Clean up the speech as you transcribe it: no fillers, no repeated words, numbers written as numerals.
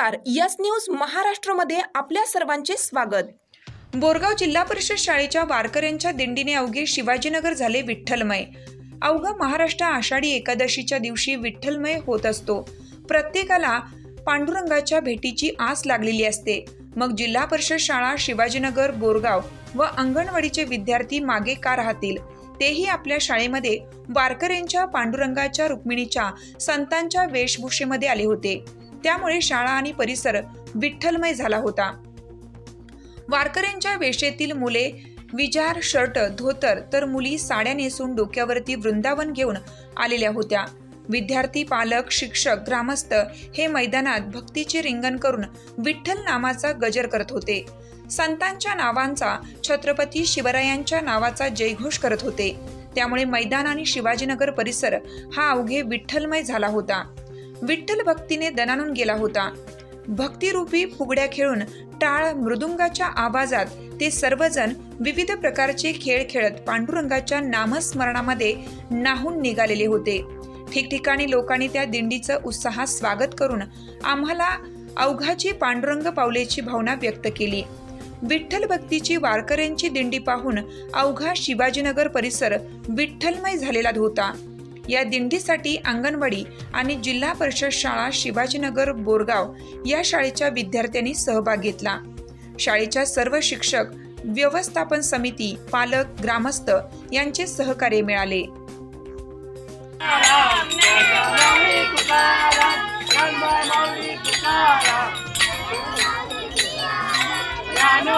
नमस्कार, yes news महाराष्ट्रमध्ये आपल्या सर्वांचे स्वागत। बोरगाव जिल्हा परिषद शाळेच्या वारकऱ्यांच्या दिंडीने अवघे शिवाजीनगर झाले विठ्ठलमय। अवघा महाराष्ट्र आषाढी एकादशीच्या दिवशी विठ्ठलमय होत असतो। प्रत्येकाला पांडुरंगाच्या भेटीची आस लागलेली असते। मग जिल्हा परिषद शाळा शिवाजीनगर बोरगाव व अंगणवाडीचे विद्यार्थी मागे का राहतील? तेही आपल्या शाळेमध्ये वारकऱ्यांच्या पांडुरंगाच्या रुक्मिणीच्या संतांच्या वेशभूषेमध्ये आले होते। त्यामुळे शाळा आणि परिसर विठ्ठलमय झाला होता। वारकऱ्यांच्या वेशेतील मुले विजार शर्ट धोतर तर मुली साड्या नेसून डोक्यावरती वृंदावन घेऊन आलेल्या होत्या। विद्यार्थी, पालक, शिक्षक, ग्रामस्थ हे मैदानात भक्तीचे रिंगण करून विठ्ठल नामाचा गजर करत होते। संतांच्या नावांचा, छत्रपती शिवरायांच्या नावाचा जयघोष करत होते। त्यामुळे मैदान आणि शिवाजीनगर परिसर हा अवघे विठ्ठलमय झाला होता। विठ्ठल भक्तीने दणाणून गेला होता। भक्तिरूपी फुगड्या खेळून टाळ मृदुंगाच्या आवाजात ते सर्वजण विविध प्रकारचे खेळ खेळत पांडुरंगाच्या नामस्मरणामध्ये न्हाऊन निघालेले होते। ठिकठिकाणी लोकांनी त्या दिंडीचं उत्साहात स्वागत करून आम्हाला अवघाची पांडुरंग पावलेची भावना व्यक्त केली। विठ्ठल भक्तीची वारकऱ्यांची दिंडी पाहून अवघा शिवाजीनगर परिसर विठ्ठलमय झालेला होता। या दिंडीसाठी अंगणवाडी आणि जिल्हा परिषद शाळा शिवाजीनगर बोरगाव या शाळेच्या विद्यार्थ्यांनी सहभाग घेतला। शाळेच्या सर्व शिक्षक, व्यवस्थापन समिती, पालक, ग्रामस्थ यांचे सहकार्य मिळाले। Rano,